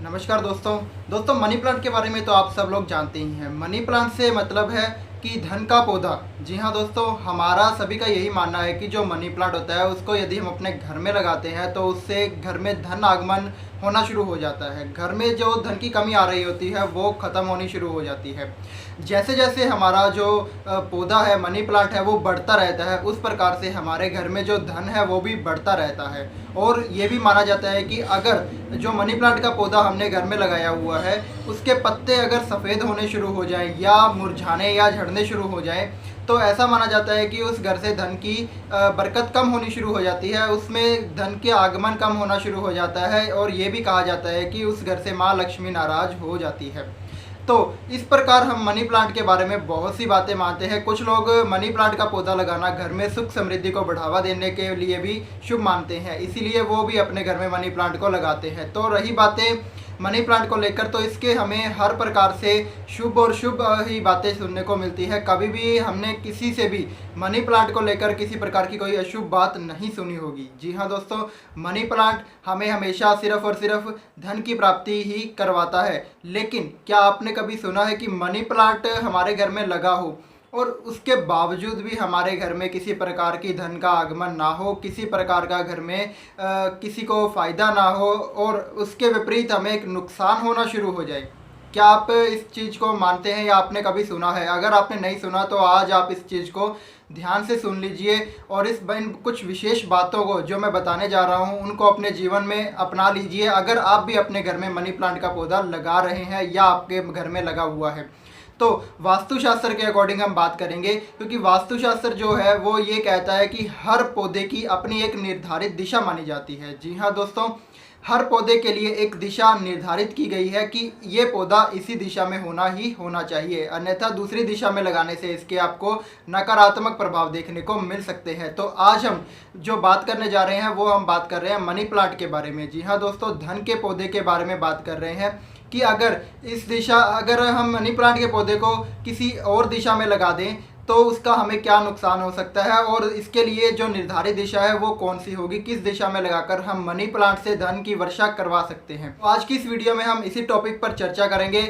नमस्कार दोस्तों money plant के बारे में तो आप सब लोग जानते ही हैं। मनी प्लांट से मतलब है कि धन का पौधा। जी हाँ दोस्तों, हमारा सभी का यही मानना है कि जो मनी प्लांट होता है उसको यदि हम अपने घर में लगाते हैं तो उससे घर में धन आगमन होना शुरू हो जाता है। घर में जो धन की कमी आ रही होती है वो ख़त्म होनी शुरू हो जाती है। जैसे जैसे हमारा जो पौधा है, मनी प्लांट है, वो बढ़ता रहता है, उस प्रकार से हमारे घर में जो धन है वो भी बढ़ता रहता है। और ये भी माना जाता है कि अगर जो मनी प्लांट का पौधा हमने घर में लगाया हुआ है उसके पत्ते अगर सफ़ेद होने शुरू हो जाएं या मुरझाने या झड़ने शुरू हो जाएं तो ऐसा माना जाता है कि उस घर से धन की बरकत कम होनी शुरू हो जाती है, उसमें धन के आगमन कम होना शुरू हो जाता है। और ये भी कहा जाता है कि उस घर से माँ लक्ष्मी नाराज हो जाती है। तो इस प्रकार हम मनी प्लांट के बारे में बहुत सी बातें मानते हैं। कुछ लोग मनी प्लांट का पौधा लगाना घर में सुख समृद्धि को बढ़ावा देने के लिए भी शुभ मानते हैं, इसीलिए वो भी अपने घर में मनी प्लांट को लगाते हैं। तो रही बातें मनी प्लांट को लेकर, तो इसके हमें हर प्रकार से शुभ और शुभ ही बातें सुनने को मिलती है। कभी भी हमने किसी से भी मनी प्लांट को लेकर किसी प्रकार की कोई अशुभ बात नहीं सुनी होगी। जी हाँ दोस्तों, मनी प्लांट हमें हमेशा सिर्फ और सिर्फ धन की प्राप्ति ही करवाता है। लेकिन क्या आपने कभी सुना है कि मनी प्लांट हमारे घर में लगा हो और उसके बावजूद भी हमारे घर में किसी प्रकार की धन का आगमन ना हो, किसी प्रकार का घर में किसी को फ़ायदा ना हो और उसके विपरीत हमें एक नुकसान होना शुरू हो जाए? क्या आप इस चीज़ को मानते हैं या आपने कभी सुना है? अगर आपने नहीं सुना तो आज आप इस चीज़ को ध्यान से सुन लीजिए और इन कुछ विशेष बातों को जो मैं बताने जा रहा हूँ उनको अपने जीवन में अपना लीजिए, अगर आप भी अपने घर में मनी प्लांट का पौधा लगा रहे हैं या आपके घर में लगा हुआ है। तो वास्तुशास्त्र के अकॉर्डिंग हम बात करेंगे, क्योंकि वास्तुशास्त्र जो है वो ये कहता है कि हर पौधे की अपनी एक निर्धारित दिशा मानी जाती है। जी हाँ दोस्तों, हर पौधे के लिए एक दिशा निर्धारित की गई है कि ये पौधा इसी दिशा में होना ही होना चाहिए, अन्यथा दूसरी दिशा में लगाने से इसके आपको नकारात्मक प्रभाव देखने को मिल सकते हैं। तो आज हम जो बात करने जा रहे हैं वो हम बात कर रहे हैं मनी प्लांट के बारे में। जी हाँ दोस्तों, धन के पौधे के बारे में बात कर रहे हैं कि अगर हम मनी प्लांट के पौधे को किसी और दिशा में लगा दें तो उसका हमें क्या नुकसान हो सकता है और इसके लिए जो निर्धारित दिशा है वो कौन सी होगी, किस दिशा में लगाकर हम मनी प्लांट से धन की वर्षा करवा सकते हैं। तो आज की इस वीडियो में हम इसी टॉपिक पर चर्चा करेंगे।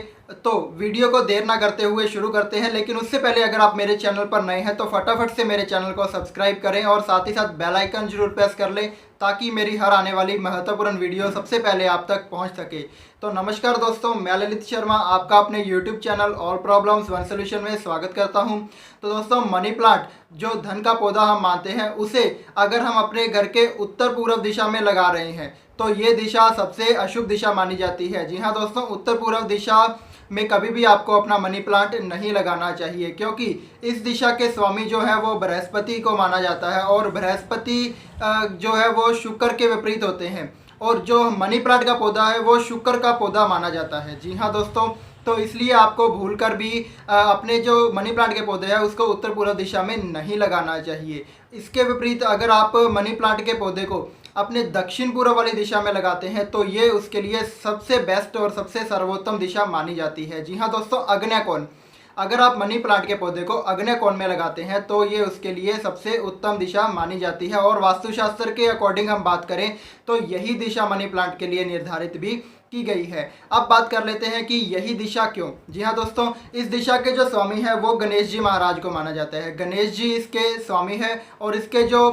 तो वीडियो को देर ना करते हुए शुरू करते हैं, लेकिन उससे पहले अगर आप मेरे चैनल पर नए हैं तो फटाफट से मेरे चैनल को सब्सक्राइब करें और साथ ही साथ बेल आइकन जरूर प्रेस कर लें ताकि मेरी हर आने वाली महत्वपूर्ण वीडियो सबसे पहले आप तक पहुंच सके। तो नमस्कार दोस्तों, मैं ललित शर्मा आपका अपने YouTube channel all problems one solution में स्वागत करता हूं। तो दोस्तों, मनी प्लांट जो धन का पौधा हम मानते हैं उसे अगर हम अपने घर के उत्तर पूर्व दिशा में लगा रहे हैं तो ये दिशा सबसे अशुभ दिशा मानी जाती है। जी हाँ दोस्तों, उत्तर पूर्व दिशा में कभी भी आपको अपना मनी प्लांट नहीं लगाना चाहिए, क्योंकि इस दिशा के स्वामी जो है वो बृहस्पति को माना जाता है और बृहस्पति जो है वो शुक्र के विपरीत होते हैं और जो मनी प्लांट का पौधा है वो शुक्र का पौधा माना जाता है। जी हाँ दोस्तों, तो इसलिए आपको भूलकर भी अपने जो मनी प्लांट के पौधे हैं उसको उत्तर पूर्व दिशा में नहीं लगाना चाहिए। इसके विपरीत अगर आप मनी प्लांट के पौधे को अपने दक्षिण पूर्व वाली दिशा में लगाते हैं तो ये उसके लिए सबसे बेस्ट और सबसे सर्वोत्तम दिशा मानी जाती है। जी हाँ दोस्तों, आग्नेय कोण, अगर आप मनी प्लांट के पौधे को आग्नेय कोण में लगाते हैं तो ये उसके लिए सबसे उत्तम दिशा मानी जाती है। और वास्तुशास्त्र के अकॉर्डिंग हम बात करें तो यही दिशा मनी प्लांट के लिए निर्धारित भी की गई है। अब बात कर लेते हैं कि यही दिशा क्यों। जी हाँ दोस्तों, इस दिशा के जो स्वामी है वो गणेश जी महाराज को माना जाता है। गणेश जी इसके स्वामी है और इसके जो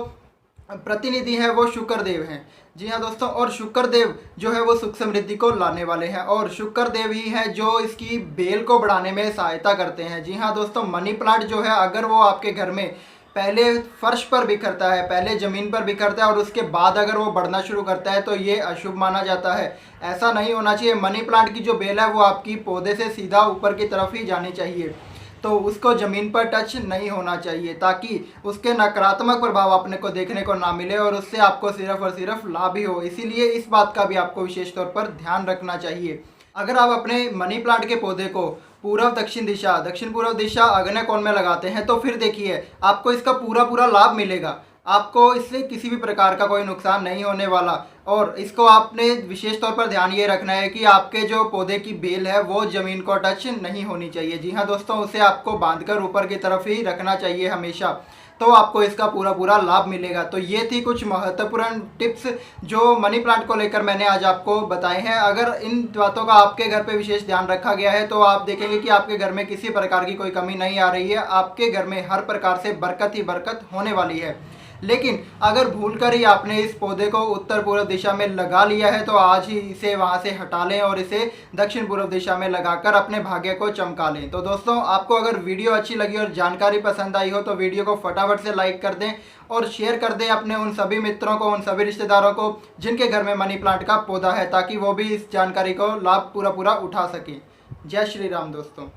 प्रतिनिधि है वो शुक्र देव हैं। जी हाँ दोस्तों, और शुक्र देव जो है वो सुख समृद्धि को लाने वाले हैं और शुक्र देव ही है जो इसकी बेल को बढ़ाने में सहायता करते हैं। जी हाँ दोस्तों, मनी प्लांट जो है अगर वो आपके घर में पहले फर्श पर बिखरता है, पहले ज़मीन पर बिखरता है और उसके बाद अगर वो बढ़ना शुरू करता है तो ये अशुभ माना जाता है। ऐसा नहीं होना चाहिए। मनी प्लांट की जो बेल है वो आपकी पौधे से सीधा ऊपर की तरफ ही जानी चाहिए, तो उसको ज़मीन पर टच नहीं होना चाहिए ताकि उसके नकारात्मक प्रभाव अपने को देखने को ना मिले और उससे आपको सिर्फ और सिर्फ लाभ ही हो। इसीलिए इस बात का भी आपको विशेष तौर पर ध्यान रखना चाहिए। अगर आप अपने मनी प्लांट के पौधे को पूर्व दक्षिण पूर्व दिशा आग्नेय कोण में लगाते हैं तो फिर देखिए आपको इसका पूरा लाभ मिलेगा। आपको इससे किसी भी प्रकार का कोई नुकसान नहीं होने वाला। और इसको आपने विशेष तौर पर ध्यान ये रखना है कि आपके जो पौधे की बेल है वो ज़मीन को टच नहीं होनी चाहिए। जी हाँ दोस्तों, उसे आपको बांधकर ऊपर की तरफ ही रखना चाहिए हमेशा, तो आपको इसका पूरा पूरा लाभ मिलेगा। तो ये थी कुछ महत्वपूर्ण टिप्स जो मनी प्लांट को लेकर मैंने आज आपको बताए हैं। अगर इन बातों का आपके घर पे विशेष ध्यान रखा गया है तो आप देखेंगे कि आपके घर में किसी प्रकार की कोई कमी नहीं आ रही है, आपके घर में हर प्रकार से बरकत ही बरकत होने वाली है। लेकिन अगर भूलकर ही आपने इस पौधे को उत्तर पूर्व दिशा में लगा लिया है तो आज ही इसे वहां से हटा लें और इसे दक्षिण पूर्व दिशा में लगाकर अपने भाग्य को चमका लें। तो दोस्तों, आपको अगर वीडियो अच्छी लगी और जानकारी पसंद आई हो तो वीडियो को फटाफट से लाइक कर दें और शेयर कर दें अपने उन सभी मित्रों को, उन सभी रिश्तेदारों को जिनके घर में मनी प्लांट का पौधा है, ताकि वो भी इस जानकारी को लाभ पूरा पूरा उठा सकें। जय श्री राम दोस्तों।